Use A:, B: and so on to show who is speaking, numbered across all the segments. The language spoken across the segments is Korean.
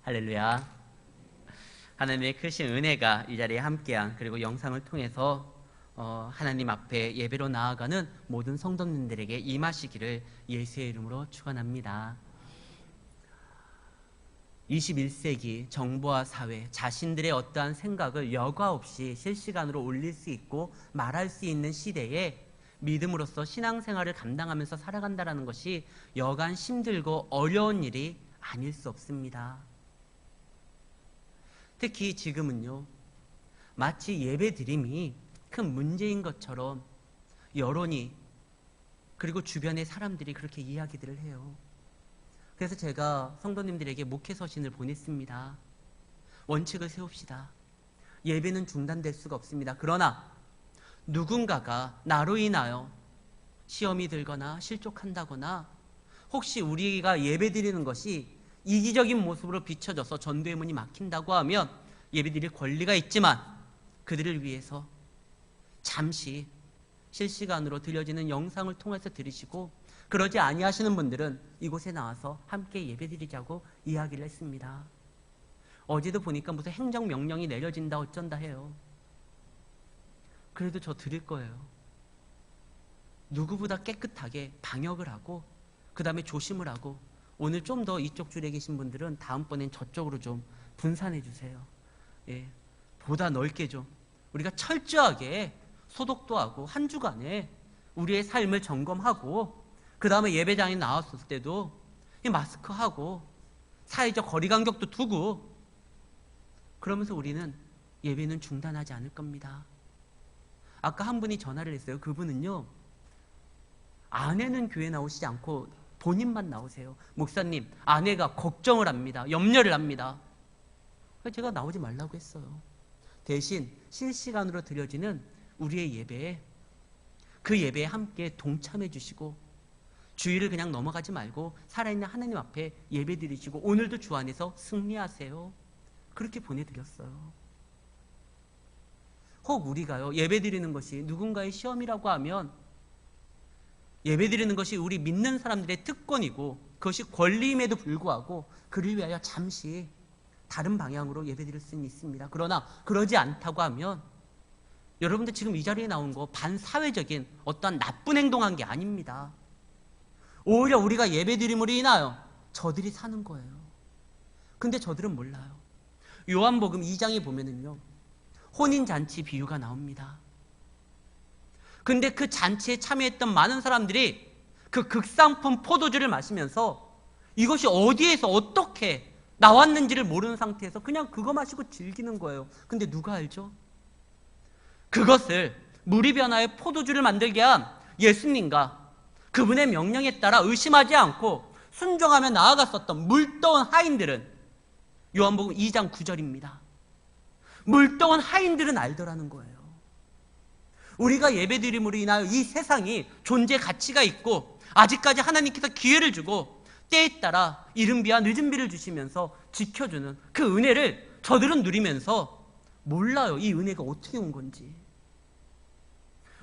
A: 할렐루야. 하나님의 크신 은혜가 이 자리에 함께한, 그리고 영상을 통해서 하나님 앞에 예배로 나아가는 모든 성도님들에게 임하시기를 예수의 이름으로 축원합니다. 21세기 정보화 사회, 자신들의 어떠한 생각을 여과 없이 실시간으로 올릴 수 있고 말할 수 있는 시대에 믿음으로써 신앙생활을 감당하면서 살아간다는 것이 여간 힘들고 어려운 일이 아닐 수 없습니다. 특히 지금은요, 마치 예배드림이 큰 문제인 것처럼 여론이, 그리고 주변의 사람들이 그렇게 이야기들을 해요. 그래서 제가 성도님들에게 목회 서신을 보냈습니다. 원칙을 세웁시다. 예배는 중단될 수가 없습니다. 그러나 누군가가 나로 인하여 시험이 들거나 실족한다거나, 혹시 우리가 예배드리는 것이 이기적인 모습으로 비춰져서 전도의 문이 막힌다고 하면 예배드릴 권리가 있지만, 그들을 위해서 잠시 실시간으로 들려지는 영상을 통해서 들으시고, 그러지 아니하시는 분들은 이곳에 나와서 함께 예배드리자고 이야기를 했습니다. 어제도 보니까 무슨 행정명령이 내려진다 어쩐다 해요. 그래도 저 드릴 거예요. 누구보다 깨끗하게 방역을 하고, 그 다음에 조심을 하고, 오늘 좀 더 이쪽 줄에 계신 분들은 다음번엔 저쪽으로 좀 분산해 주세요. 예, 보다 넓게 좀 우리가 철저하게 소독도 하고, 한 주간에 우리의 삶을 점검하고, 그 다음에 예배장에 나왔을 때도 마스크하고 사회적 거리 간격도 두고, 그러면서 우리는 예배는 중단하지 않을 겁니다. 아까 한 분이 전화를 했어요. 그분은요, 아내는 교회 나오시지 않고 본인만 나오세요. 목사님, 아내가 걱정을 합니다. 염려를 합니다. 그래서 제가 나오지 말라고 했어요. 대신 실시간으로 드려지는 우리의 예배에, 그 예배에 함께 동참해 주시고, 주일을 그냥 넘어가지 말고 살아있는 하나님 앞에 예배 드리시고, 오늘도 주 안에서 승리하세요. 그렇게 보내드렸어요. 혹 우리가요, 예배 드리는 것이 누군가의 시험이라고 하면, 예배 드리는 것이 우리 믿는 사람들의 특권이고 그것이 권리임에도 불구하고 그를 위하여 잠시 다른 방향으로 예배 드릴 수는 있습니다. 그러나 그러지 않다고 하면, 여러분들 지금 이 자리에 나온 거 반사회적인 어떠한 나쁜 행동한 게 아닙니다. 오히려 우리가 예배 드림으로 인하여 저들이 사는 거예요. 근데 저들은 몰라요. 요한복음 2장에 보면은요, 혼인잔치 비유가 나옵니다. 근데 그 잔치에 참여했던 많은 사람들이 그 극상품 포도주를 마시면서 이것이 어디에서 어떻게 나왔는지를 모르는 상태에서 그냥 그거 마시고 즐기는 거예요. 근데 누가 알죠? 그것을 물이 변화의 포도주를 만들게 한 예수님과 그분의 명령에 따라 의심하지 않고 순종하며 나아갔었던 물떠온 하인들은, 요한복음 2장 9절입니다. 물떠온 하인들은 알더라는 거예요. 우리가 예배드림으로 인하여 이 세상이 존재 가치가 있고, 아직까지 하나님께서 기회를 주고 때에 따라 이른 비와 늦은 비를 주시면서 지켜주는 그 은혜를 저들은 누리면서 몰라요. 이 은혜가 어떻게 온 건지.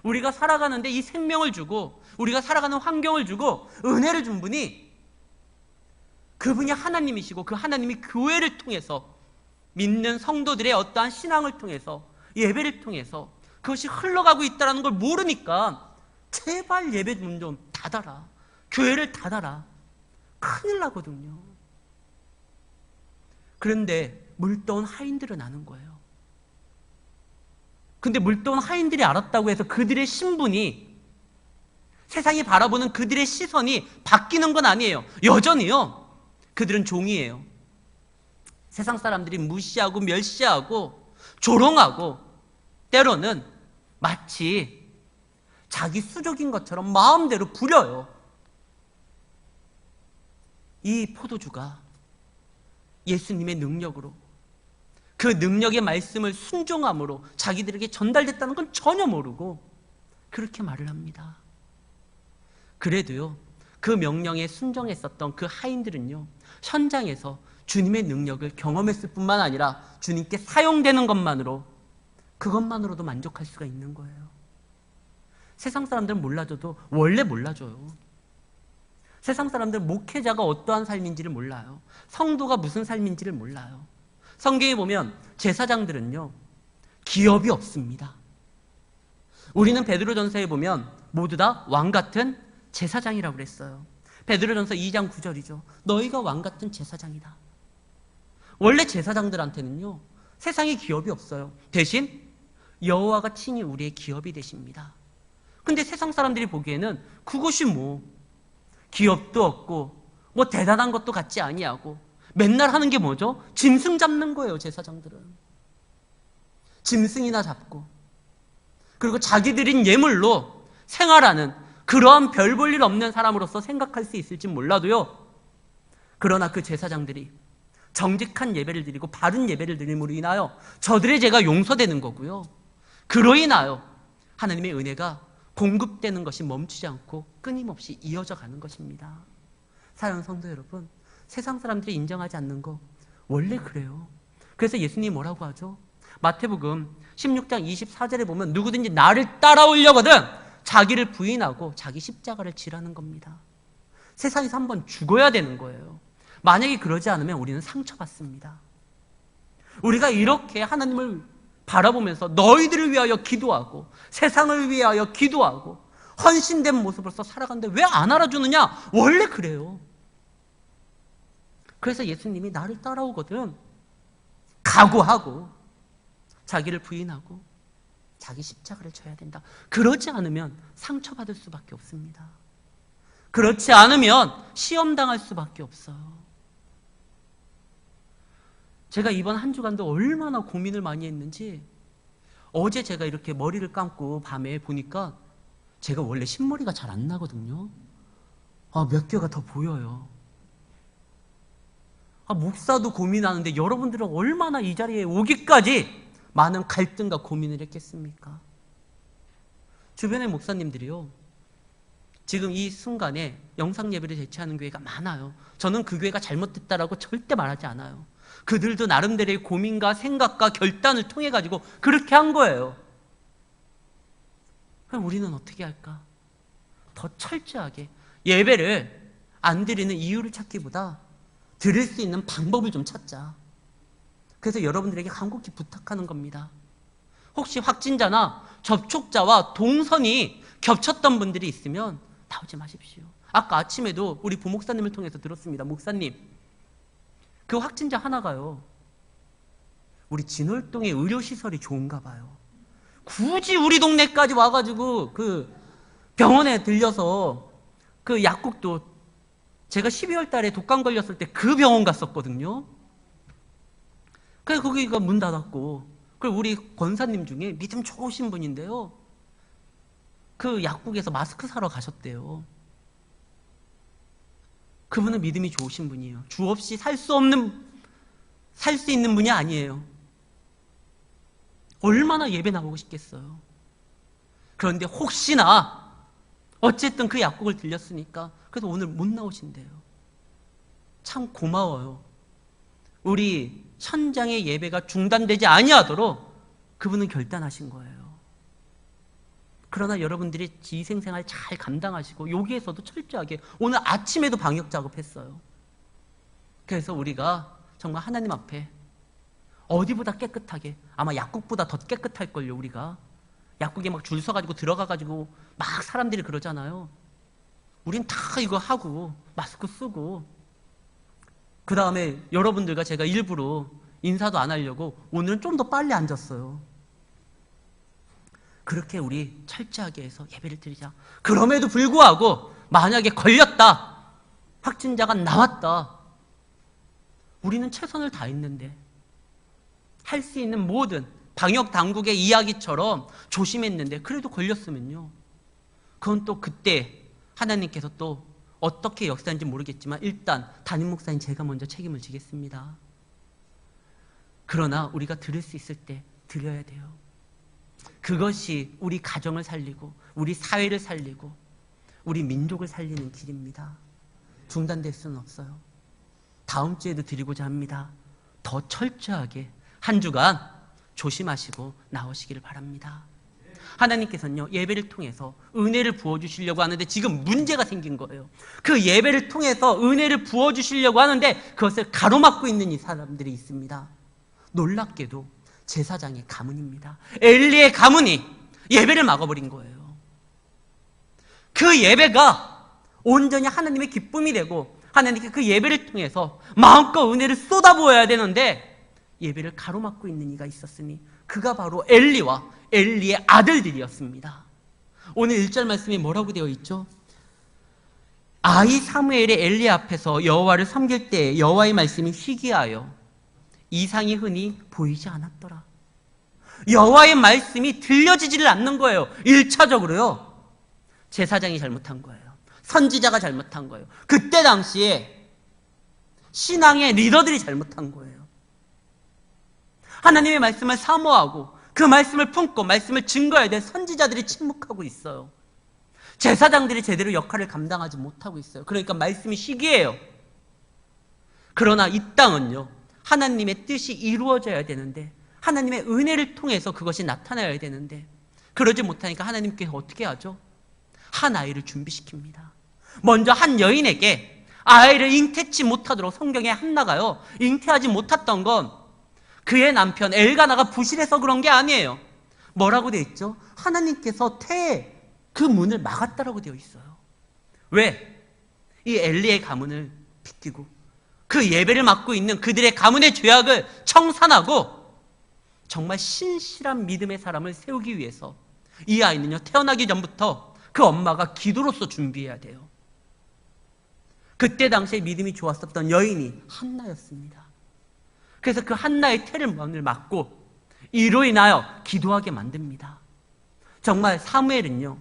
A: 우리가 살아가는데 이 생명을 주고, 우리가 살아가는 환경을 주고 은혜를 준 분이, 그분이 하나님이시고, 그 하나님이 교회를 통해서, 믿는 성도들의 어떠한 신앙을 통해서, 예배를 통해서 그것이 흘러가고 있다는 걸 모르니까 제발 예배 문 좀 닫아라, 교회를 닫아라, 큰일 나거든요. 그런데 물떠온 하인들은 아는 거예요. 근데 물떠온 하인들이 알았다고 해서 그들의 신분이, 세상이 바라보는 그들의 시선이 바뀌는 건 아니에요. 여전히요, 그들은 종이에요. 세상 사람들이 무시하고 멸시하고 조롱하고, 때로는 마치 자기 수족인 것처럼 마음대로 부려요. 이 포도주가 예수님의 능력으로, 그 능력의 말씀을 순종함으로 자기들에게 전달됐다는 건 전혀 모르고 그렇게 말을 합니다. 그래도요, 그 명령에 순종했었던 그 하인들은요, 현장에서 주님의 능력을 경험했을 뿐만 아니라 주님께 사용되는 것만으로, 그것만으로도 만족할 수가 있는 거예요. 세상 사람들은 몰라줘도 원래 몰라줘요. 세상 사람들은 목회자가 어떠한 삶인지를 몰라요. 성도가 무슨 삶인지를 몰라요. 성경에 보면 제사장들은요, 기업이 없습니다. 우리는 베드로전서에 보면 모두 다 왕 같은 제사장이라고 그랬어요. 베드로전서 2장 9절이죠. 너희가 왕 같은 제사장이다. 원래 제사장들한테는요, 세상에 기업이 없어요. 대신 여호와가 친히 우리의 기업이 되십니다. 근데 세상 사람들이 보기에는 그것이 뭐 기업도 없고 뭐 대단한 것도 같지 아니하고 맨날 하는 게 뭐죠? 짐승 잡는 거예요. 제사장들은 짐승이나 잡고, 그리고 자기들인 예물로 생활하는 그러한 별 볼 일 없는 사람으로서 생각할 수 있을지 몰라도요, 그러나 그 제사장들이 정직한 예배를 드리고 바른 예배를 드림으로 인하여 저들의 죄가 용서되는 거고요, 그로 인하여 하나님의 은혜가 공급되는 것이 멈추지 않고 끊임없이 이어져 가는 것입니다. 사랑하는 성도 여러분, 세상 사람들이 인정하지 않는 거 원래 그래요. 그래서 예수님이 뭐라고 하죠? 마태복음 16장 24절에 보면 누구든지 나를 따라오려거든 자기를 부인하고 자기 십자가를 지라는 겁니다. 세상에서 한번 죽어야 되는 거예요. 만약에 그러지 않으면 우리는 상처받습니다. 우리가 이렇게 하나님을 바라보면서 너희들을 위하여 기도하고 세상을 위하여 기도하고 헌신된 모습으로서 살아가는데 왜 안 알아주느냐? 원래 그래요. 그래서 예수님이 나를 따라오거든 각오하고 자기를 부인하고 자기 십자가를 져야 된다. 그러지 않으면 상처받을 수밖에 없습니다. 그렇지 않으면 시험당할 수밖에 없어요. 제가 이번 한 주간도 얼마나 고민을 많이 했는지, 어제 제가 이렇게 머리를 감고 밤에 보니까 제가 원래 흰머리가 잘 안 나거든요. 몇 개가 더 보여요. 목사도 고민하는데 여러분들은 얼마나 이 자리에 오기까지 많은 갈등과 고민을 했겠습니까? 주변의 목사님들이요, 지금 이 순간에 영상 예배를 대체하는 교회가 많아요. 저는 그 교회가 잘못됐다라고 절대 말하지 않아요. 그들도 나름대로의 고민과 생각과 결단을 통해 가지고 그렇게 한 거예요. 그럼 우리는 어떻게 할까? 더 철저하게 예배를 안 드리는 이유를 찾기보다 드릴 수 있는 방법을 좀 찾자. 그래서 여러분들에게 간곡히 부탁하는 겁니다. 혹시 확진자나 접촉자와 동선이 겹쳤던 분들이 있으면 나오지 마십시오. 아까 아침에도 우리 부목사님을 통해서 들었습니다. 목사님, 그 확진자 하나가요, 우리 진월동의 의료시설이 좋은가 봐요. 굳이 우리 동네까지 와가지고 그 병원에 들려서 그 약국도, 제가 12월 달에 독감 걸렸을 때 그 병원 갔었거든요. 그래서 거기가 문 닫았고, 그리고 우리 권사님 중에 믿음 좋으신 분인데요, 그 약국에서 마스크 사러 가셨대요. 그분은 믿음이 좋으신 분이에요. 주 없이 살 수 있는 분이 아니에요. 얼마나 예배 나오고 싶겠어요. 그런데 혹시나 어쨌든 그 약국을 들렸으니까 그래서 오늘 못 나오신대요. 참 고마워요. 우리 현장의 예배가 중단되지 아니하도록 그분은 결단하신 거예요. 그러나 여러분들이 기생생활 잘 감당하시고 여기에서도 철저하게 오늘 아침에도 방역 작업했어요. 그래서 우리가 정말 하나님 앞에 어디보다 깨끗하게, 아마 약국보다 더 깨끗할걸요. 우리가 약국에 막 줄 서가지고 들어가가지고 막 사람들이 그러잖아요. 우린 다 이거 하고 마스크 쓰고, 그 다음에 여러분들과 제가 일부러 인사도 안 하려고 오늘은 좀 더 빨리 앉았어요. 그렇게 우리 철저하게 해서 예배를 드리자. 그럼에도 불구하고 만약에 걸렸다, 확진자가 나왔다, 우리는 최선을 다했는데 할 수 있는 모든 방역 당국의 이야기처럼 조심했는데 그래도 걸렸으면요, 그건 또 그때 하나님께서 또 어떻게 역사인지 모르겠지만 일단 담임 목사인 제가 먼저 책임을 지겠습니다. 그러나 우리가 들을 수 있을 때 드려야 돼요. 그것이 우리 가정을 살리고 우리 사회를 살리고 우리 민족을 살리는 길입니다. 중단될 수는 없어요. 다음 주에도 드리고자 합니다. 더 철저하게 한 주간 조심하시고 나오시기를 바랍니다. 하나님께서는요, 예배를 통해서 은혜를 부어주시려고 하는데 지금 문제가 생긴 거예요. 그 예배를 통해서 은혜를 부어주시려고 하는데 그것을 가로막고 있는 이 사람들이 있습니다. 놀랍게도 제사장의 가문입니다. 엘리의 가문이 예배를 막아버린 거예요. 그 예배가 온전히 하나님의 기쁨이 되고 하나님께 그 예배를 통해서 마음껏 은혜를 쏟아부어야 되는데 예배를 가로막고 있는 이가 있었으니 그가 바로 엘리와 엘리의 아들들이었습니다. 오늘 1절 말씀이 뭐라고 되어 있죠? 아이 사무엘의 엘리 앞에서 여호와를 섬길 때 여호와의 말씀이 희귀하여 이상이 흔히 보이지 않았더라. 여호와의 말씀이 들려지지를 않는 거예요. 1차적으로요. 제사장이 잘못한 거예요. 선지자가 잘못한 거예요. 그때 당시에 신앙의 리더들이 잘못한 거예요. 하나님의 말씀을 사모하고 그 말씀을 품고 말씀을 증거해야 될 선지자들이 침묵하고 있어요. 제사장들이 제대로 역할을 감당하지 못하고 있어요. 그러니까 말씀이 시기해요. 그러나 이 땅은요, 하나님의 뜻이 이루어져야 되는데 하나님의 은혜를 통해서 그것이 나타나야 되는데 그러지 못하니까 하나님께서 어떻게 하죠? 한 아이를 준비시킵니다. 먼저 한 여인에게 아이를 잉태치 못하도록 성경에 한나가요, 잉태하지 못했던 건 그의 남편 엘가나가 부실해서 그런 게 아니에요. 뭐라고 되어 있죠? 하나님께서 태의 그 문을 막았다라고 되어 있어요. 왜? 이 엘리의 가문을 비키고 그 예배를 맡고 있는 그들의 가문의 죄악을 청산하고 정말 신실한 믿음의 사람을 세우기 위해서 이 아이는요, 태어나기 전부터 그 엄마가 기도로서 준비해야 돼요. 그때 당시에 믿음이 좋았었던 여인이 한나였습니다. 그래서 그 한나의 태를 문을 막고 이로 인하여 기도하게 만듭니다. 정말 사무엘은요,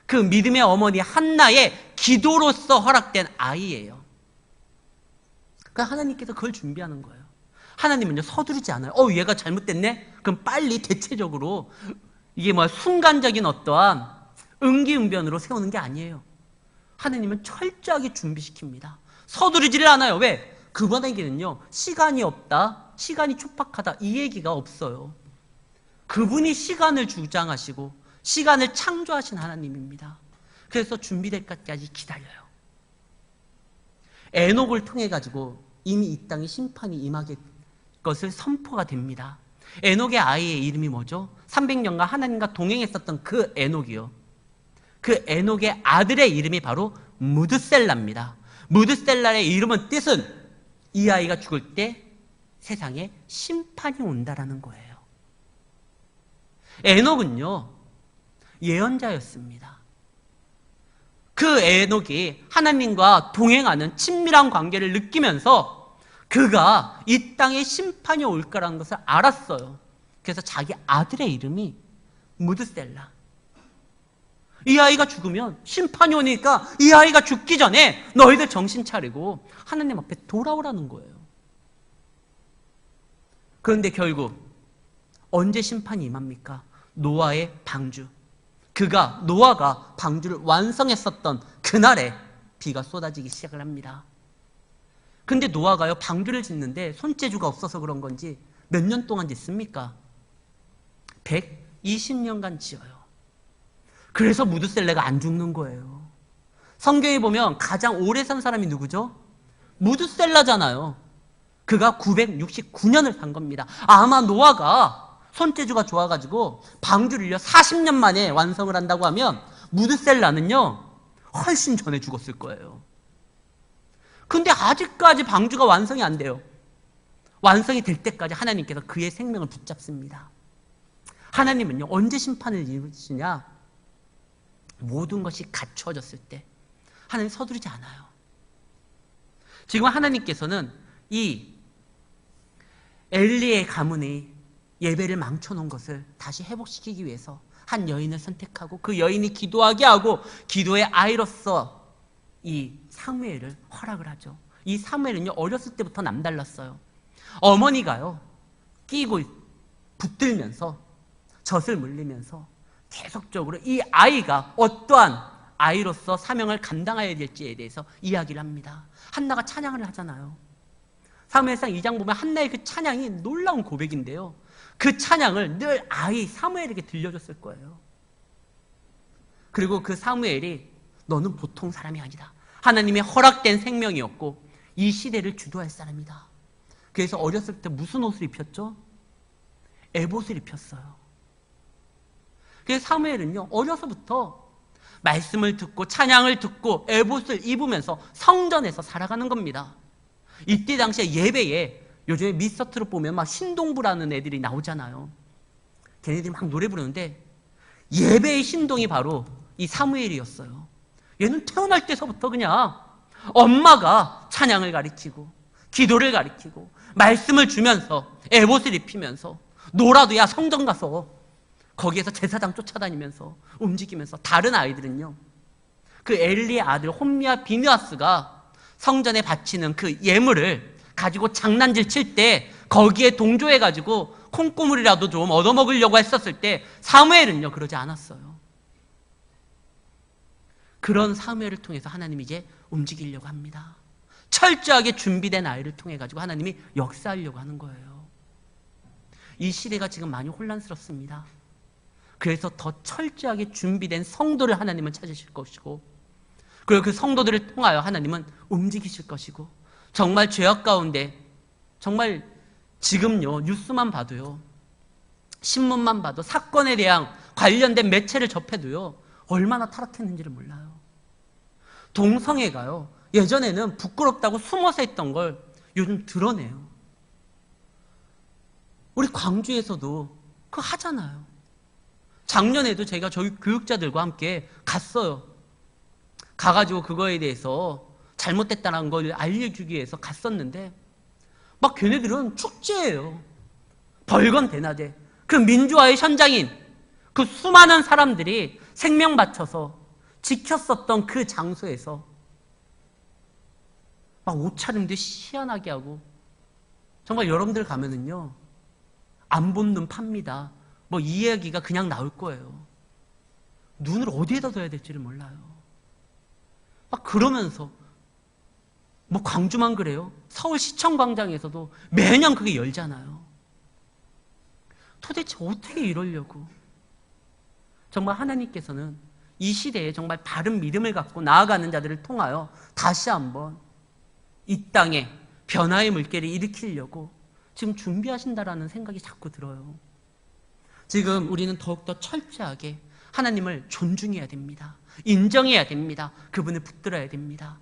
A: 그 믿음의 어머니 한나의 기도로서 허락된 아이예요. 그러니까 하나님께서 그걸 준비하는 거예요. 하나님은요, 서두르지 않아요. 얘가 잘못됐네? 그럼 빨리 대체적으로 이게 순간적인 어떠한 응기응변으로 세우는 게 아니에요. 하나님은 철저하게 준비시킵니다. 서두르지를 않아요. 왜? 그분에게는요, 시간이 없다, 시간이 촉박하다, 이 얘기가 없어요. 그분이 시간을 주장하시고 시간을 창조하신 하나님입니다. 그래서 준비될 때까지 기다려요. 에녹을 통해 가지고 이미 이 땅에 심판이 임하게 것을 선포가 됩니다. 에녹의 아이의 이름이 뭐죠? 300년간 하나님과 동행했었던 그 에녹이요. 그 에녹의 아들의 이름이 바로 무드셀라입니다. 무드셀라의 이름은 뜻은 이 아이가 죽을 때 세상에 심판이 온다라는 거예요. 에녹은요, 예언자였습니다. 그 에녹이 하나님과 동행하는 친밀한 관계를 느끼면서 그가 이 땅에 심판이 올 거라는 것을 알았어요. 그래서 자기 아들의 이름이 무드셀라. 이 아이가 죽으면 심판이 오니까 이 아이가 죽기 전에 너희들 정신 차리고 하나님 앞에 돌아오라는 거예요. 그런데 결국 언제 심판이 임합니까? 노아의 방주. 노아가 방주를 완성했었던 그날에 비가 쏟아지기 시작을 합니다. 근데 노아가요, 방주를 짓는데 손재주가 없어서 그런 건지 몇 년 동안 짓습니까? 120년간 지어요. 그래서 무드셀라가 안 죽는 거예요. 성경에 보면 가장 오래 산 사람이 누구죠? 무드셀라잖아요. 그가 969년을 산 겁니다. 아마 노아가 손재주가 좋아가지고 방주를요 40년 만에 완성을 한다고 하면 무드셀라는요 훨씬 전에 죽었을 거예요. 근데 아직까지 방주가 완성이 안 돼요. 완성이 될 때까지 하나님께서 그의 생명을 붙잡습니다. 하나님은요, 언제 심판을 이루시냐? 모든 것이 갖추어졌을 때. 하나님 서두르지 않아요. 지금 하나님께서는 이 엘리의 가문의 예배를 망쳐놓은 것을 다시 회복시키기 위해서 한 여인을 선택하고 그 여인이 기도하게 하고 기도의 아이로서 이 사무엘을 허락을 하죠. 이 사무엘은요, 어렸을 때부터 남달랐어요. 어머니가요, 끼고 붙들면서 젖을 물리면서 계속적으로 이 아이가 어떠한 아이로서 사명을 감당해야 될지에 대해서 이야기를 합니다. 한나가 찬양을 하잖아요. 사무엘상 2장 보면 한나의 그 찬양이 놀라운 고백인데요. 그 찬양을 늘 아이 사무엘에게 들려줬을 거예요. 그리고 그 사무엘이 너는 보통 사람이 아니다. 하나님의 허락된 생명이었고 이 시대를 주도할 사람이다. 그래서 어렸을 때 무슨 옷을 입혔죠? 에봇을 입혔어요. 그래서 사무엘은요, 어려서부터 말씀을 듣고 찬양을 듣고 에봇을 입으면서 성전에서 살아가는 겁니다. 이때 당시에 예배에 요즘에 미스터트롯 보면 막 신동부라는 애들이 나오잖아요. 걔네들이 막 노래 부르는데 예배의 신동이 바로 이 사무엘이었어요. 얘는 태어날 때서부터 그냥 엄마가 찬양을 가르치고 기도를 가르치고 말씀을 주면서 에봇을 입히면서 놀아도 야 성전 가서 거기에서 제사장 쫓아다니면서 움직이면서 다른 아이들은요, 그 엘리의 아들 홈리와 비느하스가 성전에 바치는 그 예물을 가지고 장난질 칠 때 거기에 동조해가지고 콩고물이라도 좀 얻어먹으려고 했었을 때 사무엘은요 그러지 않았어요. 그런 사무엘을 통해서 하나님이 이제 움직이려고 합니다. 철저하게 준비된 아이를 통해 가지고 하나님이 역사하려고 하는 거예요. 이 시대가 지금 많이 혼란스럽습니다. 그래서 더 철저하게 준비된 성도를 하나님은 찾으실 것이고, 그리고 그 성도들을 통하여 하나님은 움직이실 것이고, 정말 죄악 가운데, 정말 지금요 뉴스만 봐도요, 신문만 봐도 사건에 대한 관련된 매체를 접해도요 얼마나 타락했는지를 몰라요. 동성애가요 예전에는 부끄럽다고 숨어서 했던 걸 요즘 드러내요. 우리 광주에서도 그거 하잖아요. 작년에도 제가 저희 교육자들과 함께 갔어요. 가가지고 그거에 대해서 잘못됐다는 걸 알려주기 위해서 갔었는데 막 걔네들은 축제예요. 벌건대낮에 그 민주화의 현장인 그 수많은 사람들이 생명 바쳐서 지켰었던 그 장소에서 막 옷차림도 희한하게 하고, 정말 여러분들 가면은요 안 본 눈 팝니다. 뭐 이 이야기가 그냥 나올 거예요. 눈을 어디에다 둬야 될지를 몰라요. 막 그러면서 뭐 광주만 그래요. 서울시청 광장에서도 매년 그게 열잖아요. 도대체 어떻게 이러려고. 정말 하나님께서는 이 시대에 정말 바른 믿음을 갖고 나아가는 자들을 통하여 다시 한번 이 땅에 변화의 물결을 일으키려고 지금 준비하신다라는 생각이 자꾸 들어요. 지금 우리는 더욱더 철저하게 하나님을 존중해야 됩니다. 인정해야 됩니다. 그분을 붙들어야 됩니다.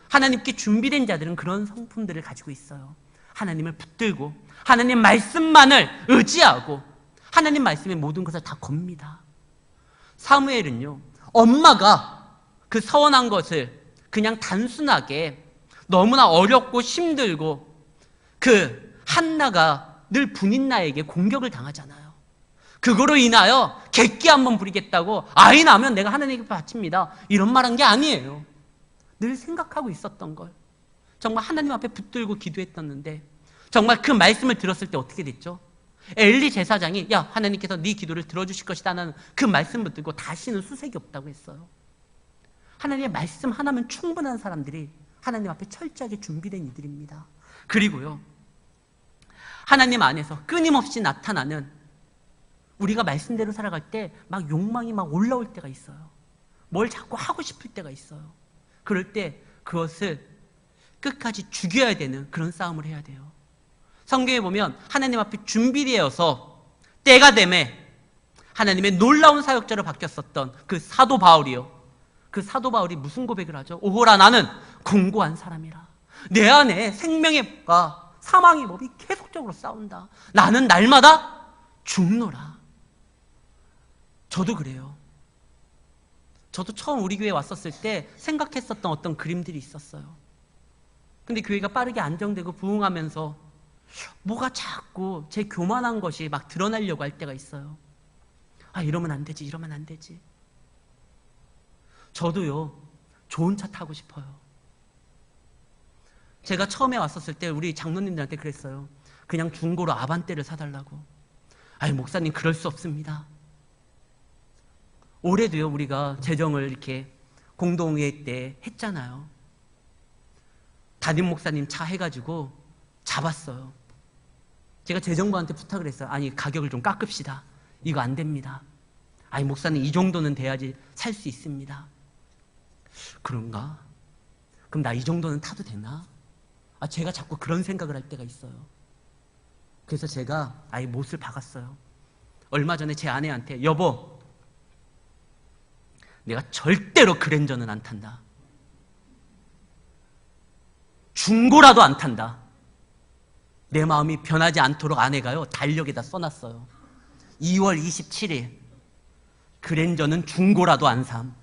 A: 하나님께 준비된 자들은 그런 성품들을 가지고 있어요. 하나님을 붙들고 하나님 말씀만을 의지하고 하나님 말씀의 모든 것을 다 겁니다. 사무엘은요 엄마가 그 서원한 것을 그냥 단순하게 너무나 어렵고 힘들고, 그 한나가 늘 분인나에게 공격을 당하잖아요. 그거로 인하여 객기 한번 부리겠다고 아이 낳으면 내가 하나님께 바칩니다 이런 말한 게 아니에요. 늘 생각하고 있었던 걸 정말 하나님 앞에 붙들고 기도했었는데, 정말 그 말씀을 들었을 때 어떻게 됐죠? 엘리 제사장이 야 하나님께서 네 기도를 들어주실 것이다 하는 그 말씀 붙들고 다시는 수색이 없다고 했어요. 하나님의 말씀 하나면 충분한 사람들이 하나님 앞에 철저하게 준비된 이들입니다. 그리고요 하나님 안에서 끊임없이 나타나는, 우리가 말씀대로 살아갈 때 막 욕망이 막 올라올 때가 있어요. 뭘 자꾸 하고 싶을 때가 있어요. 그럴 때 그것을 끝까지 죽여야 되는 그런 싸움을 해야 돼요. 성경에 보면 하나님 앞에 준비되어서 때가 되매 하나님의 놀라운 사역자로 바뀌었었던 그 사도 바울이요, 그 사도 바울이 무슨 고백을 하죠? 오호라 나는 공고한 사람이라. 내 안에 생명의 법과 사망의 법이 계속적으로 싸운다. 나는 날마다 죽노라. 저도 그래요. 저도 처음 우리 교회에 왔었을 때 생각했었던 어떤 그림들이 있었어요. 근데 교회가 빠르게 안정되고 부흥하면서 뭐가 자꾸 제 교만한 것이 막 드러나려고 할 때가 있어요. 아 이러면 안 되지, 이러면 안 되지. 저도요 좋은 차 타고 싶어요. 제가 처음에 왔었을 때 우리 장로님들한테 그랬어요. 그냥 중고로 아반떼를 사달라고. 아니 목사님 그럴 수 없습니다. 올해도요 우리가 재정을 이렇게 공동회의 때 했잖아요. 담임 목사님 차 해가지고 잡았어요. 제가 재정부한테 부탁을 했어요. 아니, 가격을 좀 깎읍시다. 이거 안 됩니다. 아니, 목사님 이 정도는 돼야지 살 수 있습니다. 그런가? 그럼 나 이 정도는 타도 되나? 제가 자꾸 그런 생각을 할 때가 있어요. 그래서 제가 아예 못을 박았어요. 얼마 전에 제 아내한테, 여보, 내가 절대로 그랜저는 안 탄다. 중고라도 안 탄다. 내 마음이 변하지 않도록 아내가요, 달력에다 써놨어요. 2월 27일, 그랜저는 중고라도 안 삼.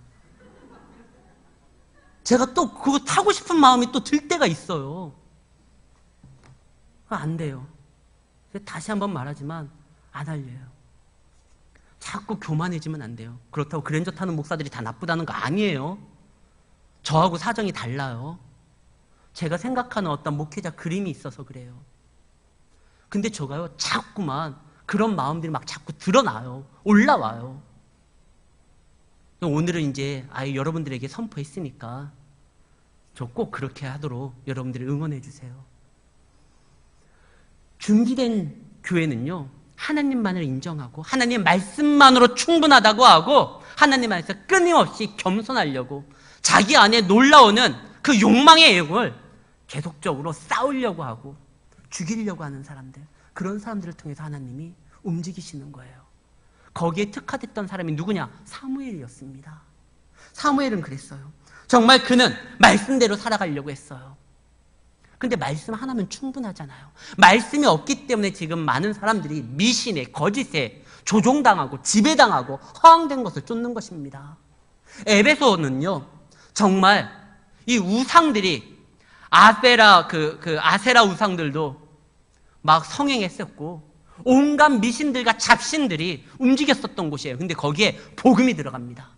A: 제가 또 그거 타고 싶은 마음이 또 들 때가 있어요. 안 돼요. 다시 한번 말하지만 안 할래요. 자꾸 교만해지면 안 돼요. 그렇다고 그랜저 타는 목사들이 다 나쁘다는 거 아니에요. 저하고 사정이 달라요. 제가 생각하는 어떤 목회자 그림이 있어서 그래요. 근데 저가요, 자꾸만 그런 마음들이 막 자꾸 드러나요. 올라와요. 오늘은 이제 아예 여러분들에게 선포했으니까 저 꼭 그렇게 하도록 여러분들이 응원해 주세요. 준비된 교회는요, 하나님만을 인정하고 하나님의 말씀만으로 충분하다고 하고 하나님 안에서 끊임없이 겸손하려고 자기 안에 놀라오는 그 욕망의 영을 계속적으로 쌓으려고 하고 죽이려고 하는 사람들, 그런 사람들을 통해서 하나님이 움직이시는 거예요. 거기에 특화됐던 사람이 누구냐? 사무엘이었습니다. 사무엘은 그랬어요. 정말 그는 말씀대로 살아가려고 했어요. 근데 말씀 하나면 충분하잖아요. 말씀이 없기 때문에 지금 많은 사람들이 미신에, 거짓에 조종당하고 지배당하고 허황된 것을 쫓는 것입니다. 에베소는요, 정말 이 우상들이 아세라 아세라 우상들도 막 성행했었고 온갖 미신들과 잡신들이 움직였었던 곳이에요. 근데 거기에 복음이 들어갑니다.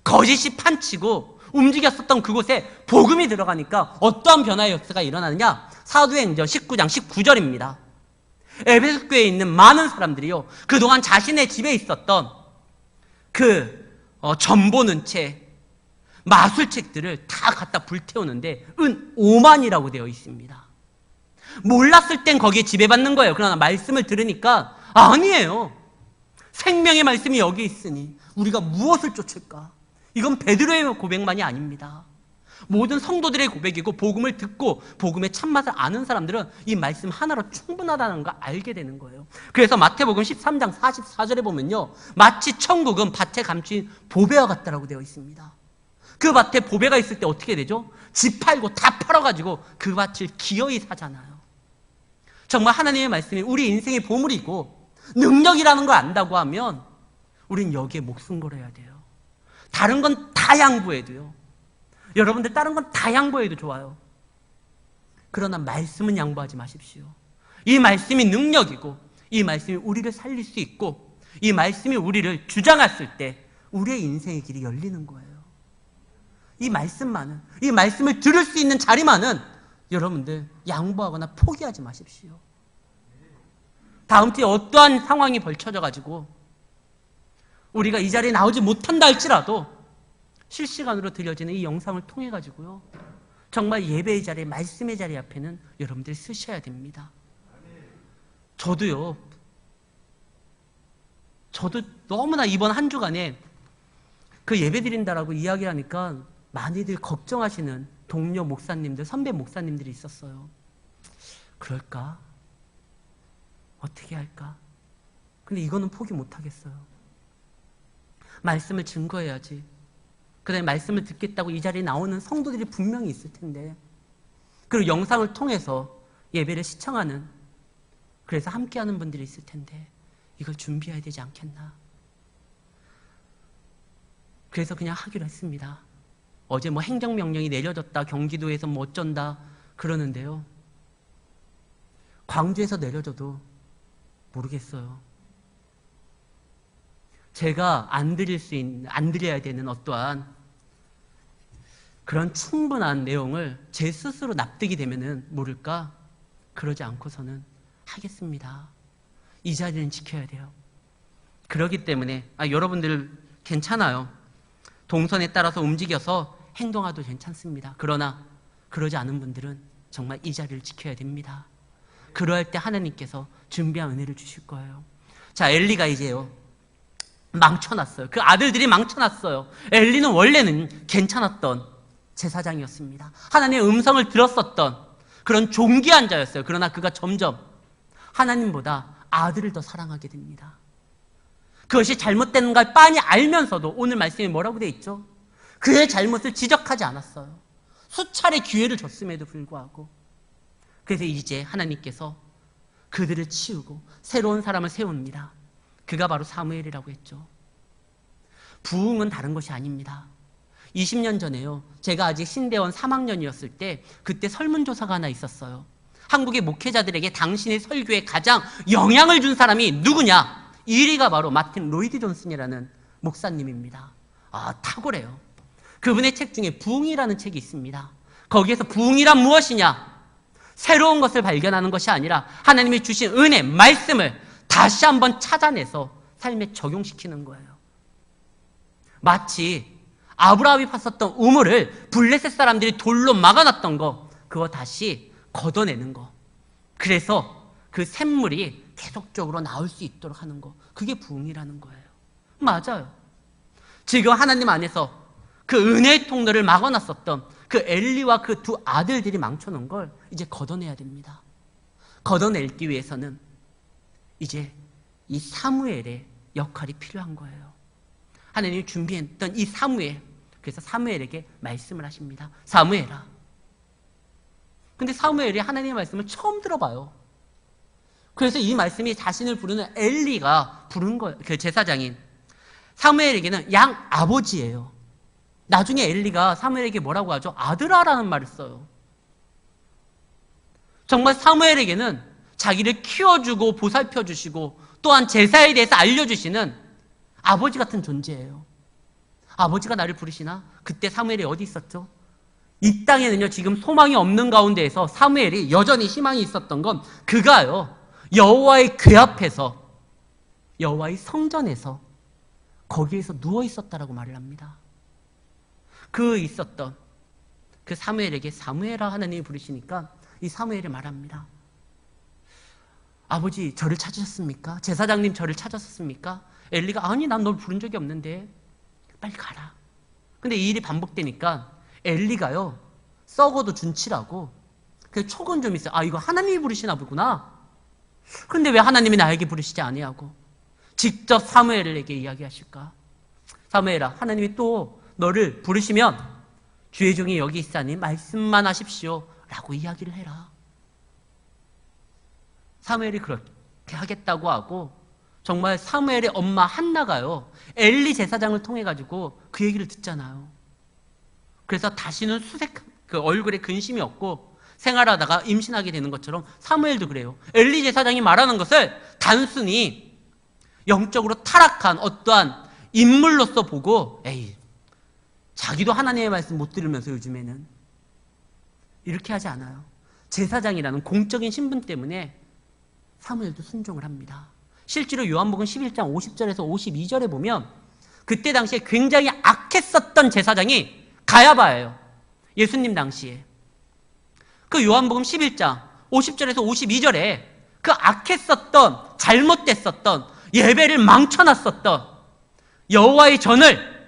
A: 거짓이 판치고 움직였었던 그곳에 복음이 들어가니까 어떠한 변화의 역사가 일어나느냐? 사도행전 19장 19절입니다. 에베소 교회에 있는 많은 사람들이요, 그동안 자신의 집에 있었던 전보는 책, 마술책들을 다 갖다 불태우는데 은 5만이라고 되어 있습니다. 몰랐을 땐 거기에 지배받는 거예요. 그러나 말씀을 들으니까 아니에요. 생명의 말씀이 여기 있으니 우리가 무엇을 쫓을까? 이건 베드로의 고백만이 아닙니다. 모든 성도들의 고백이고 복음을 듣고 복음의 참맛을 아는 사람들은 이 말씀 하나로 충분하다는 걸 알게 되는 거예요. 그래서 마태복음 13장 44절에 보면요, 마치 천국은 밭에 감춘 보배와 같다라고 되어 있습니다. 그 밭에 보배가 있을 때 어떻게 되죠? 집 팔고 다 팔아가지고 그 밭을 기어이 사잖아요. 정말 하나님의 말씀이 우리 인생의 보물이고 능력이라는 걸 안다고 하면 우린 여기에 목숨 걸어야 돼요. 다른 건 다 양보해도요. 여러분들 다른 건 다 양보해도 좋아요. 그러나 말씀은 양보하지 마십시오. 이 말씀이 능력이고 이 말씀이 우리를 살릴 수 있고 이 말씀이 우리를 주장했을 때 우리의 인생의 길이 열리는 거예요. 이 말씀만은, 이 말씀을 들을 수 있는 자리만은 여러분들 양보하거나 포기하지 마십시오. 다음 주에 어떠한 상황이 벌쳐져 가지고 우리가 이 자리에 나오지 못한다 할지라도 실시간으로 들려지는 이 영상을 통해 가지고요, 정말 예배의 자리, 말씀의 자리 앞에는 여러분들이 쓰셔야 됩니다. 저도 너무나 이번 한 주간에 그 예배 드린다라고 이야기하니까 많이들 걱정하시는 동료 목사님들, 선배 목사님들이 있었어요. 그럴까? 어떻게 할까? 근데 이거는 포기 못 하겠어요. 말씀을 증거해야지. 그 다음에 말씀을 듣겠다고 이 자리에 나오는 성도들이 분명히 있을 텐데, 그리고 영상을 통해서 예배를 시청하는, 그래서 함께하는 분들이 있을 텐데 이걸 준비해야 되지 않겠나. 그래서 그냥 하기로 했습니다. 어제 뭐 행정명령이 내려졌다, 경기도에서 뭐 어쩐다 그러는데요, 광주에서 내려져도 모르겠어요. 제가 안 드려야 되는 어떠한 그런 충분한 내용을 제 스스로 납득이 되면은 모를까? 그러지 않고서는 하겠습니다. 이 자리는 지켜야 돼요. 그렇기 때문에 여러분들 괜찮아요. 동선에 따라서 움직여서 행동하도 괜찮습니다. 그러나 그러지 않은 분들은 정말 이 자리를 지켜야 됩니다. 그러할 때 하나님께서 준비한 은혜를 주실 거예요. 자, 엘리가 이제요 망쳐놨어요. 그 아들들이 망쳐놨어요. 엘리는 원래는 괜찮았던 제사장이었습니다. 하나님의 음성을 들었었던 그런 존귀한 자였어요. 그러나 그가 점점 하나님보다 아들을 더 사랑하게 됩니다. 그것이 잘못된 걸 빤히 알면서도 오늘 말씀에 뭐라고 되어 있죠? 그의 잘못을 지적하지 않았어요. 수차례 기회를 줬음에도 불구하고. 그래서 이제 하나님께서 그들을 치우고 새로운 사람을 세웁니다. 그가 바로 사무엘이라고 했죠. 부흥은 다른 것이 아닙니다. 20년 전에요. 제가 아직 신대원 3학년이었을 때 그때 설문조사가 하나 있었어요. 한국의 목회자들에게 당신의 설교에 가장 영향을 준 사람이 누구냐? 1위가 바로 마틴 로이드 존슨이라는 목사님입니다. 아, 탁월해요. 그분의 책 중에 부흥이라는 책이 있습니다. 거기에서 부흥이란 무엇이냐? 새로운 것을 발견하는 것이 아니라 하나님이 주신 은혜, 말씀을 다시 한번 찾아내서 삶에 적용시키는 거예요. 마치 아브라함이 팠었던 우물을 블레셋 사람들이 돌로 막아놨던 거, 그거 다시 걷어내는 거. 그래서 그 샘물이 계속적으로 나올 수 있도록 하는 거. 그게 부흥이라는 거예요. 맞아요. 지금 하나님 안에서 그 은혜의 통로를 막아놨었던 그 엘리와 그 두 아들들이 망쳐놓은 걸 이제 걷어내야 됩니다. 걷어내기 위해서는 이제 이 사무엘의 역할이 필요한 거예요. 하나님이 준비했던 이 사무엘, 그래서 사무엘에게 말씀을 하십니다. 사무엘아. 근데 사무엘이 하나님의 말씀을 처음 들어봐요. 그래서 이 말씀이 자신을 부르는 엘리가 부른 거예요. 그 제사장인 사무엘에게는 양 아버지예요. 나중에 엘리가 사무엘에게 뭐라고 하죠? 아들아라는 말을 써요. 정말 사무엘에게는 자기를 키워주고 보살펴주시고 또한 제사에 대해서 알려주시는 아버지 같은 존재예요. 아버지가 나를 부르시나? 그때 사무엘이 어디 있었죠? 이 땅에는요, 지금 소망이 없는 가운데에서 사무엘이 여전히 희망이 있었던 건 그가요, 여호와의 궤 앞에서, 여호와의 성전에서 거기에서 누워 있었다라고 말을 합니다. 그 있었던 그 사무엘에게 사무엘아 하나님이 부르시니까 이 사무엘이 말합니다. 아버지, 저를 찾으셨습니까? 제사장님 저를 찾았습니까? 엘리가 아니, 난 널 부른 적이 없는데 빨리 가라. 근데 이 일이 반복되니까 엘리가요, 썩어도 준치라고 그 촉은 좀 있어요. 아, 이거 하나님이 부르시나 보구나. 근데 왜 하나님이 나에게 부르시지 아니하고 직접 사무엘에게 이야기하실까? 사무엘아, 하나님이 또 너를 부르시면 주의 종이 여기 있사니 말씀만 하십시오 라고 이야기를 해라. 사무엘이 그렇게 하겠다고 하고, 정말 사무엘의 엄마 한나가요, 엘리 제사장을 통해 가지고 그 얘기를 듣잖아요. 그래서 다시는 그 얼굴에 근심이 없고 생활하다가 임신하게 되는 것처럼 사무엘도 그래요. 엘리 제사장이 말하는 것을 단순히 영적으로 타락한 어떠한 인물로서 보고, 에이, 자기도 하나님의 말씀 못 들으면서 요즘에는 이렇게 하지 않아요. 제사장이라는 공적인 신분 때문에 사무엘도 순종을 합니다. 실제로 요한복음 11장 50절에서 52절에 보면 그때 당시에 굉장히 악했었던 제사장이 가야바예요. 예수님 당시에. 그 요한복음 11장 50절에서 52절에 그 악했었던, 잘못됐었던, 예배를 망쳐놨었던 여호와의 전을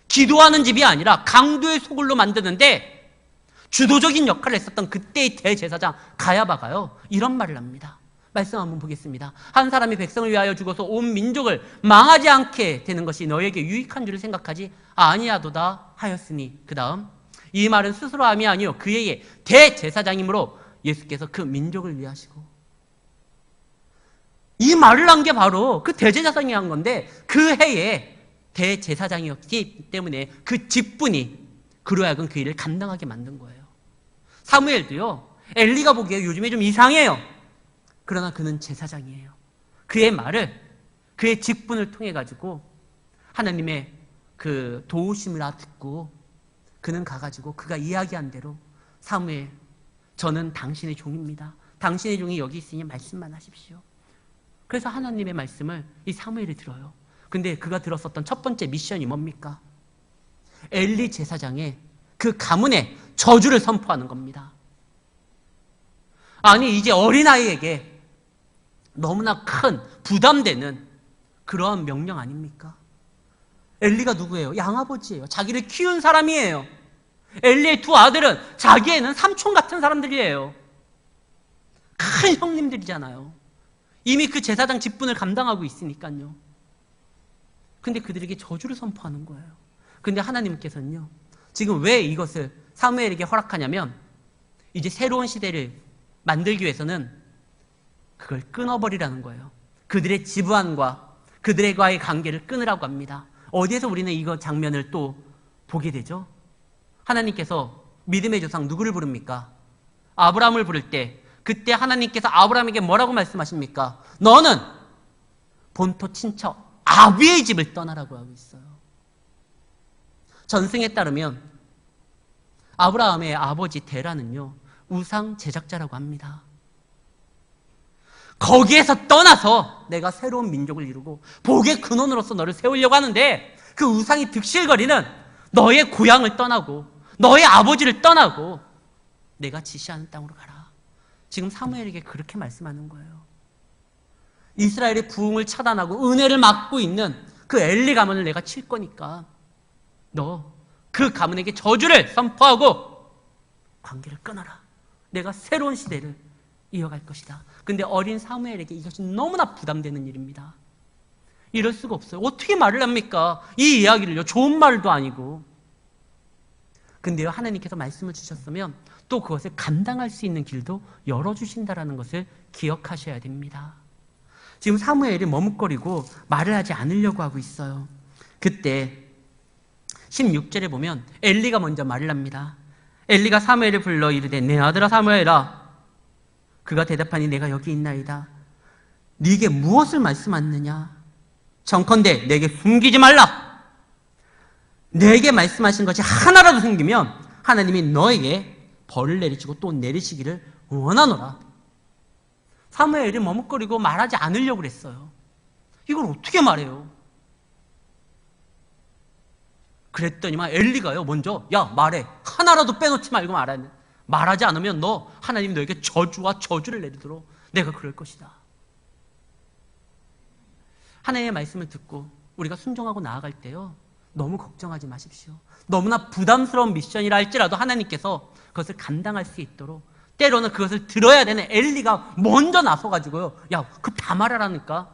A: 기도하는 집이 아니라 강도의 소굴로 만드는데 주도적인 역할을 했었던 그때의 대제사장 가야바가요, 이런 말을 합니다. 말씀 한번 보겠습니다. 한 사람이 백성을 위하여 죽어서 온 민족을 망하지 않게 되는 것이 너에게 유익한 줄을 생각하지 아니하도다 하였으니, 그 다음 이 말은 스스로 함이 아니요 그의 대제사장이므로 예수께서 그 민족을 위하시고, 이 말을 한 게 바로 그 대제사장이 한 건데 그 해에 대제사장이었기 때문에 그 직분이 그로 하여금 그 일을 감당하게 만든 거예요. 사무엘도요, 엘리가 보기에 요즘에 좀 이상해요. 그러나 그는 제사장이에요. 그의 말을, 그의 직분을 통해 가지고 하나님의 그 도우심을 듣고 그는 가가지고 그가 이야기한 대로, 사무엘, 저는 당신의 종입니다. 당신의 종이 여기 있으니 말씀만 하십시오. 그래서 하나님의 말씀을 이 사무엘이 들어요. 근데 그가 들었었던 첫 번째 미션이 뭡니까? 엘리 제사장의 그 가문에 저주를 선포하는 겁니다. 아니, 이제 어린아이에게 너무나 큰 부담되는 그러한 명령 아닙니까? 엘리가 누구예요? 양아버지예요. 자기를 키운 사람이에요. 엘리의 두 아들은 자기애는 삼촌 같은 사람들이에요. 큰 형님들이잖아요. 이미 그 제사장 직분을 감당하고 있으니까요. 근데 그들에게 저주를 선포하는 거예요. 근데 하나님께서는요, 지금 왜 이것을 사무엘에게 허락하냐면, 이제 새로운 시대를 만들기 위해서는 그걸 끊어버리라는 거예요. 그들의 지부안과 그들과의 관계를 끊으라고 합니다. 어디에서 우리는 이거 장면을 또 보게 되죠? 하나님께서 믿음의 조상 누구를 부릅니까? 아브라함을 부를 때, 그때 하나님께서 아브라함에게 뭐라고 말씀하십니까? 너는 본토 친척 아비의 집을 떠나라고 하고 있어요. 전승에 따르면 아브라함의 아버지 데라는요, 우상 제작자라고 합니다. 거기에서 떠나서 내가 새로운 민족을 이루고 복의 근원으로서 너를 세우려고 하는데, 그 우상이 득실거리는 너의 고향을 떠나고 너의 아버지를 떠나고 내가 지시하는 땅으로 가라. 지금 사무엘에게 그렇게 말씀하는 거예요. 이스라엘의 부흥을 차단하고 은혜를 막고 있는 그 엘리 가문을 내가 칠 거니까 너 그 가문에게 저주를 선포하고 관계를 끊어라. 내가 새로운 시대를 이어갈 것이다. 근데 어린 사무엘에게 이것이 너무나 부담되는 일입니다. 이럴 수가 없어요. 어떻게 말을 합니까? 이 이야기를요, 좋은 말도 아니고. 근데요, 하나님께서 말씀을 주셨으면 또 그것을 감당할 수 있는 길도 열어주신다는 것을 기억하셔야 됩니다. 지금 사무엘이 머뭇거리고 말을 하지 않으려고 하고 있어요. 그때 16절에 보면 엘리가 먼저 말을 합니다. 엘리가 사무엘을 불러 이르되 내 아들아 사무엘아, 그가 대답하니 내가 여기 있나이다. 네게 무엇을 말씀하느냐? 정컨대 내게 숨기지 말라. 내게 말씀하신 것이 하나라도 숨기면 하나님이 너에게 벌을 내리시고 또 내리시기를 원하노라. 사무엘이 머뭇거리고 말하지 않으려고 그랬어요. 이걸 어떻게 말해요? 그랬더니만 엘리가요, 먼저 야 말해. 하나라도 빼놓지 말고 말하지 않으면 너 하나님이 너에게 저주와 저주를 내리도록 내가 그럴 것이다. 하나님의 말씀을 듣고 우리가 순종하고 나아갈 때요, 너무 걱정하지 마십시오. 너무나 부담스러운 미션이라 할지라도 하나님께서 그것을 감당할 수 있도록, 때로는 그것을 들어야 되는 엘리가 먼저 나서가지고요, 야 그 다 말하라니까.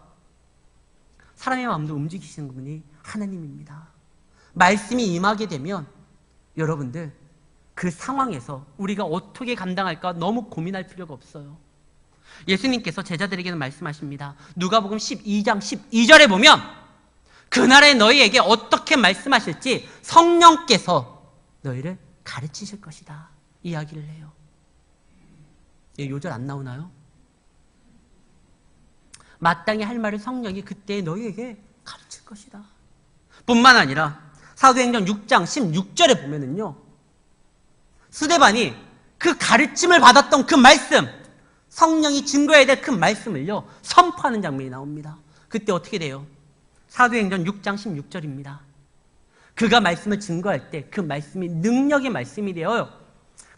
A: 사람의 마음도 움직이시는 분이 하나님입니다. 말씀이 임하게 되면 여러분들 그 상황에서 우리가 어떻게 감당할까 너무 고민할 필요가 없어요. 예수님께서 제자들에게는 말씀하십니다. 누가복음 12장 12절에 보면 그날에 너희에게 어떻게 말씀하실지 성령께서 너희를 가르치실 것이다 이야기를 해요. 요절 안 나오나요? 마땅히 할 말을 성령이 그때 너희에게 가르칠 것이다. 뿐만 아니라 사도행전 6장 16절에 보면은요, 스데반이 그 가르침을 받았던 그 말씀, 성령이 증거해야 될 그 말씀을요 선포하는 장면이 나옵니다. 그때 어떻게 돼요? 사도행전 6장 16절입니다. 그가 말씀을 증거할 때 그 말씀이 능력의 말씀이 되어요,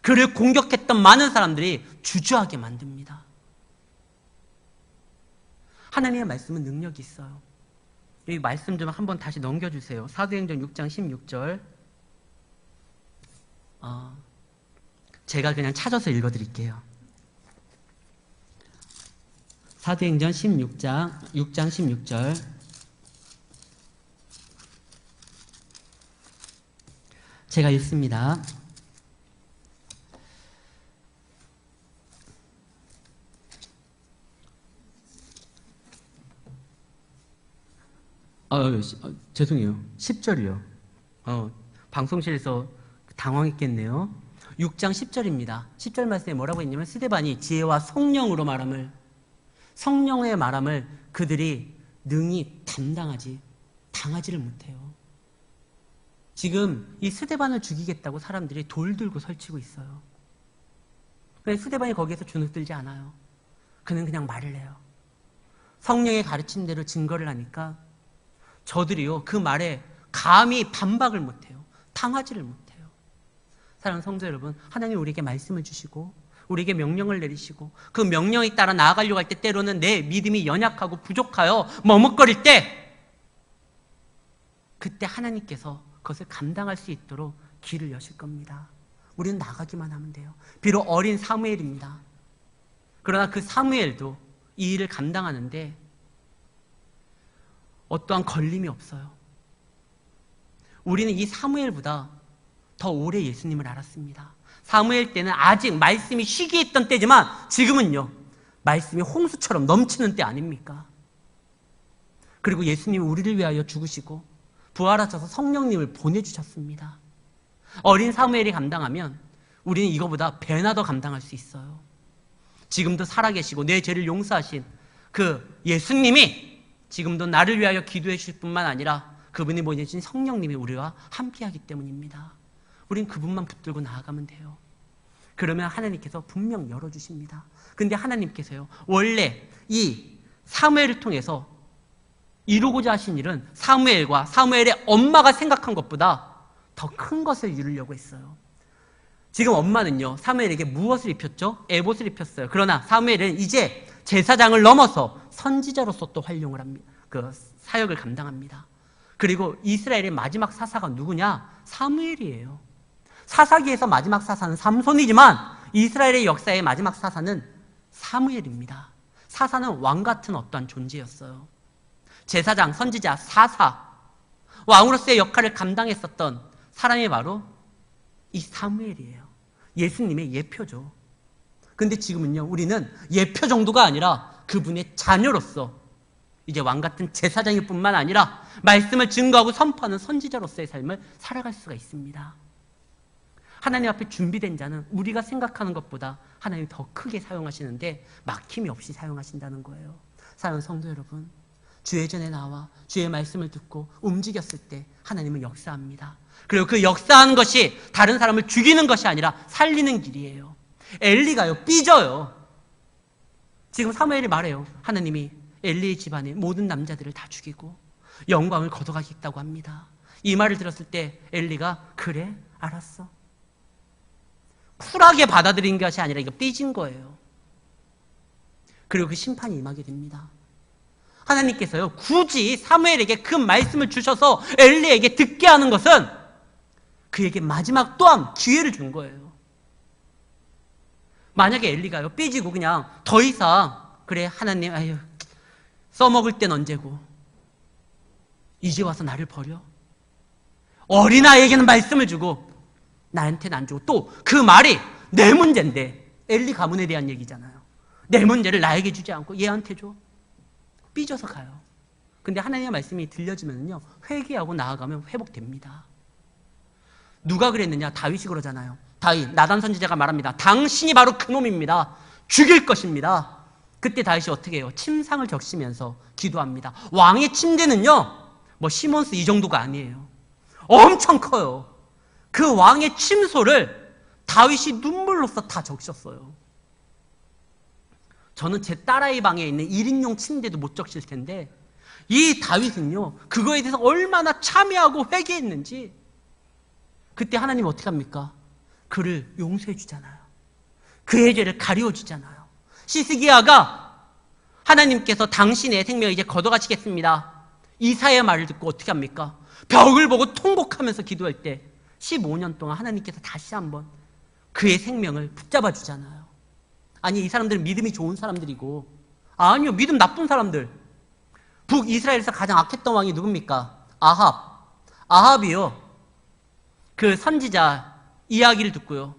A: 그를 공격했던 많은 사람들이 주저하게 만듭니다. 하나님의 말씀은 능력이 있어요. 이 말씀 좀 한번 다시 넘겨주세요. 사도행전 6장 16절. 제가 그냥 찾아서 읽어드릴게요. 사도행전 6장 16절. 제가 읽습니다. 죄송해요. 10절이요. 방송실에서 당황했겠네요. 6장 10절입니다. 10절 말씀에 뭐라고 했냐면 스데반이 지혜와 성령으로 말함을, 성령의 말함을 그들이 능히 당하지를 못해요. 지금 이 스데반을 죽이겠다고 사람들이 돌 들고 설치고 있어요. 그런데 스데반이 거기에서 주눅들지 않아요. 그는 그냥 말을 해요. 성령의 가르침대로 증거를 하니까 저들이요 그 말에 감히 반박을 못해요. 당하지를 못해요. 사랑하는 성도 여러분, 하나님 우리에게 말씀을 주시고 우리에게 명령을 내리시고 그 명령에 따라 나아가려고 할 때 때로는 내 믿음이 연약하고 부족하여 머뭇거릴 때 그때 하나님께서 그것을 감당할 수 있도록 길을 여실 겁니다. 우리는 나가기만 하면 돼요. 비록 어린 사무엘입니다. 그러나 그 사무엘도 이 일을 감당하는데 어떠한 걸림이 없어요. 우리는 이 사무엘보다 더 오래 예수님을 알았습니다. 사무엘 때는 아직 말씀이 시기했던 때지만 지금은요, 말씀이 홍수처럼 넘치는 때 아닙니까? 그리고 예수님이 우리를 위하여 죽으시고 부활하셔서 성령님을 보내주셨습니다. 어린 사무엘이 감당하면 우리는 이거보다 배나 더 감당할 수 있어요. 지금도 살아계시고 내 죄를 용서하신 그 예수님이 지금도 나를 위하여 기도해 주실 뿐만 아니라 그분이 보내주신 성령님이 우리와 함께하기 때문입니다. 우린 그분만 붙들고 나아가면 돼요. 그러면 하나님께서 분명 열어주십니다. 근데 하나님께서요, 원래 이 사무엘을 통해서 이루고자 하신 일은 사무엘과 사무엘의 엄마가 생각한 것보다 더 큰 것을 이루려고 했어요. 지금 엄마는요, 사무엘에게 무엇을 입혔죠? 에봇을 입혔어요. 그러나 사무엘은 이제 제사장을 넘어서 선지자로서 또 활용을 합니다. 그 사역을 감당합니다. 그리고 이스라엘의 마지막 사사가 누구냐? 사무엘이에요. 사사기에서 마지막 사사는 삼손이지만 이스라엘의 역사의 마지막 사사는 사무엘입니다. 사사는 왕 같은 어떠한 존재였어요. 제사장, 선지자, 사사, 왕으로서의 역할을 감당했었던 사람이 바로 이 사무엘이에요. 예수님의 예표죠. 근데 지금은요, 우리는 예표 정도가 아니라 그분의 자녀로서 이제 왕 같은 제사장일 뿐만 아니라 말씀을 증거하고 선포하는 선지자로서의 삶을 살아갈 수가 있습니다. 하나님 앞에 준비된 자는 우리가 생각하는 것보다 하나님이 더 크게 사용하시는데 막힘이 없이 사용하신다는 거예요. 사랑하는 성도 여러분, 주의 전에 나와 주의 말씀을 듣고 움직였을 때 하나님은 역사합니다. 그리고 그 역사하는 것이 다른 사람을 죽이는 것이 아니라 살리는 길이에요. 엘리가요, 삐져요. 지금 사무엘이 말해요. 하나님이 엘리의 집안의 모든 남자들을 다 죽이고 영광을 거둬가겠다고 합니다. 이 말을 들었을 때 엘리가 그래? 알았어. 쿨하게 받아들인 것이 아니라 이거 삐진 거예요. 그리고 그 심판이 임하게 됩니다. 하나님께서요, 굳이 사무엘에게 그 말씀을 주셔서 엘리에게 듣게 하는 것은 그에게 마지막 또한 기회를 준 거예요. 만약에 엘리가요, 삐지고 그냥 더 이상 그래 하나님 아유 써먹을 땐 언제고 이제 와서 나를 버려? 어린아이에게는 말씀을 주고 나한테는 안 주고 또 그 말이 내 문제인데 엘리 가문에 대한 얘기잖아요. 내 문제를 나에게 주지 않고 얘한테 줘. 삐져서 가요. 근데 하나님의 말씀이 들려지면요, 회개하고 나아가면 회복됩니다. 누가 그랬느냐? 다윗이 그러잖아요. 다윗, 나단 선지자가 말합니다. 당신이 바로 그놈입니다. 죽일 것입니다. 그때 다윗이 어떻게 해요? 침상을 적시면서 기도합니다. 왕의 침대는요, 뭐 시몬스 이 정도가 아니에요. 엄청 커요. 그 왕의 침소를 다윗이 눈물로써 다 적셨어요. 저는 제 딸아이 방에 있는 1인용 침대도 못 적실 텐데 이 다윗은요, 그거에 대해서 얼마나 참여하고 회개했는지. 그때 하나님 어떻게 합니까? 그를 용서해 주잖아요. 그의 죄를 가리워 주잖아요. 시스기야가 하나님께서 당신의 생명을 이제 걷어가시겠습니다. 이사야의 말을 듣고 어떻게 합니까? 벽을 보고 통곡하면서 기도할 때 15년 동안 하나님께서 다시 한번 그의 생명을 붙잡아 주잖아요. 아니, 이 사람들은 믿음이 좋은 사람들이고, 아니요, 믿음 나쁜 사람들. 북이스라엘에서 가장 악했던 왕이 누굽니까? 아합이요, 그 선지자 이야기를 듣고요,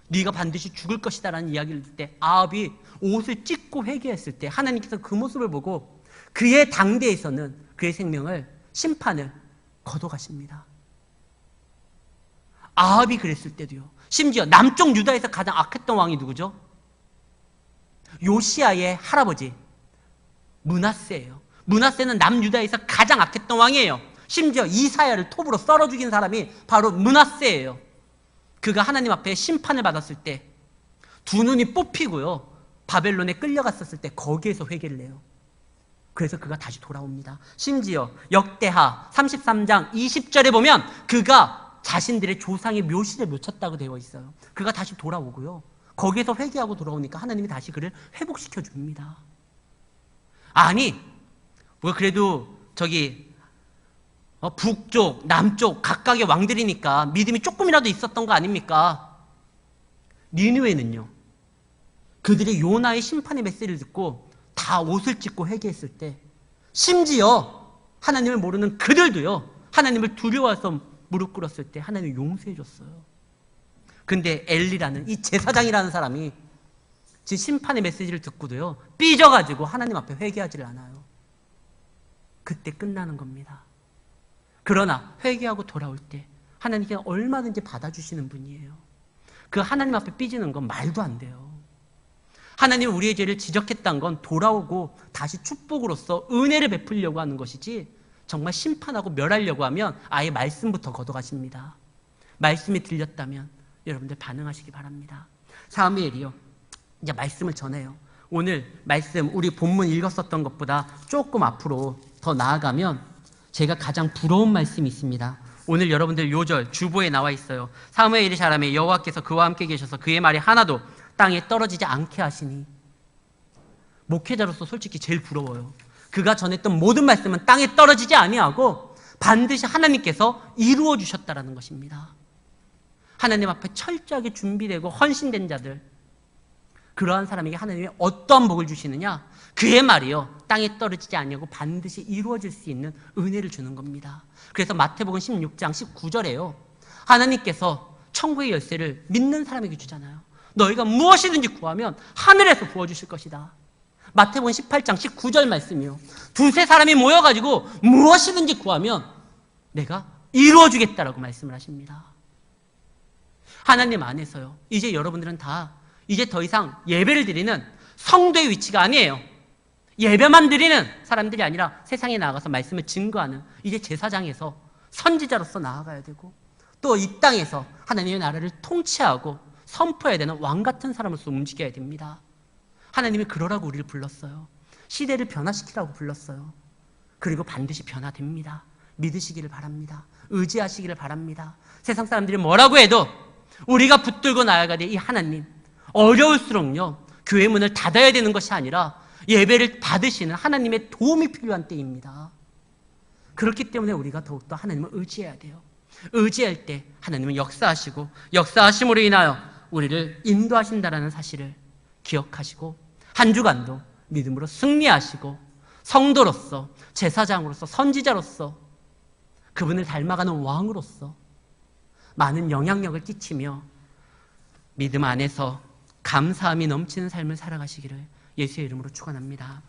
A: 네가 반드시 죽을 것이다라는 이야기를 듣을 때 아합이 옷을 찢고 회개했을 때 하나님께서 그 모습을 보고 그의 당대에서는 그의 생명을, 심판을 거둬가십니다. 아합이 그랬을 때도요. 심지어 남쪽 유다에서 가장 악했던 왕이 누구죠? 요시야의 할아버지 므낫세예요. 므낫세는 남유다에서 가장 악했던 왕이에요. 심지어 이사야를 톱으로 썰어 죽인 사람이 바로 므낫세예요. 그가 하나님 앞에 심판을 받았을 때 두 눈이 뽑히고요, 바벨론에 끌려갔었을 때 거기에서 회개를 해요. 그래서 그가 다시 돌아옵니다. 심지어 역대하 33장 20절에 보면 그가 자신들의 조상의 묘실에 묻혔다고 되어 있어요. 그가 다시 돌아오고요, 거기에서 회개하고 돌아오니까 하나님이 다시 그를 회복시켜 줍니다. 아니, 뭐 그래도 저기 북쪽, 남쪽 각각의 왕들이니까 믿음이 조금이라도 있었던 거 아닙니까? 니느웨는요, 그들의 요나의 심판의 메시지를 듣고 다 옷을 찢고 회개했을 때, 심지어 하나님을 모르는 그들도요, 하나님을 두려워해서 무릎 꿇었을 때 하나님이 용서해 줬어요. 근데 엘리라는 이 제사장이라는 사람이 지금 심판의 메시지를 듣고도요, 삐져가지고 하나님 앞에 회개하지를 않아요. 그때 끝나는 겁니다. 그러나 회개하고 돌아올 때 하나님께 얼마든지 받아주시는 분이에요. 그 하나님 앞에 삐지는 건 말도 안 돼요. 하나님은 우리의 죄를 지적했다는 건 돌아오고 다시 축복으로서 은혜를 베풀려고 하는 것이지, 정말 심판하고 멸하려고 하면 아예 말씀부터 걷어가십니다. 말씀이 들렸다면 여러분들 반응하시기 바랍니다. 사무엘이요, 이제 말씀을 전해요. 오늘 말씀 우리 본문 읽었었던 것보다 조금 앞으로 더 나아가면 제가 가장 부러운 말씀이 있습니다. 오늘 여러분들 요절 주보에 나와 있어요. 사무엘이 자라매 여호와께서 그와 함께 계셔서 그의 말이 하나도 땅에 떨어지지 않게 하시니. 목회자로서 솔직히 제일 부러워요. 그가 전했던 모든 말씀은 땅에 떨어지지 아니하고 반드시 하나님께서 이루어 주셨다라는 것입니다. 하나님 앞에 철저하게 준비되고 헌신된 자들, 그러한 사람에게 하나님이 어떠한 복을 주시느냐? 그의 말이요, 땅에 떨어지지 아니하고 반드시 이루어질 수 있는 은혜를 주는 겁니다. 그래서 마태복음 16장 19절에요, 하나님께서 천국의 열쇠를 믿는 사람에게 주잖아요. 너희가 무엇이든지 구하면 하늘에서 부어주실 것이다. 마태복음 18장 19절 말씀이요, 두세 사람이 모여가지고 무엇이든지 구하면 내가 이루어주겠다라고 말씀을 하십니다. 하나님 안에서요, 이제 여러분들은 다 이제 더 이상 예배를 드리는 성도의 위치가 아니에요. 예배만 드리는 사람들이 아니라 세상에 나가서 말씀을 증거하는 이제 제사장에서 선지자로서 나아가야 되고, 또 이 땅에서 하나님의 나라를 통치하고 선포해야 되는 왕 같은 사람으로서 움직여야 됩니다. 하나님이 그러라고 우리를 불렀어요. 시대를 변화시키라고 불렀어요. 그리고 반드시 변화됩니다. 믿으시기를 바랍니다. 의지하시기를 바랍니다. 세상 사람들이 뭐라고 해도 우리가 붙들고 나아가야 될 이 하나님, 어려울수록요, 교회 문을 닫아야 되는 것이 아니라 예배를 받으시는 하나님의 도움이 필요한 때입니다. 그렇기 때문에 우리가 더욱더 하나님을 의지해야 돼요. 의지할 때 하나님은 역사하시고, 역사하심으로 인하여 우리를 인도하신다라는 사실을 기억하시고, 한 주간도 믿음으로 승리하시고, 성도로서, 제사장으로서, 선지자로서, 그분을 닮아가는 왕으로서 많은 영향력을 끼치며 믿음 안에서 감사함이 넘치는 삶을 살아가시기를 예수의 이름으로 축원합니다.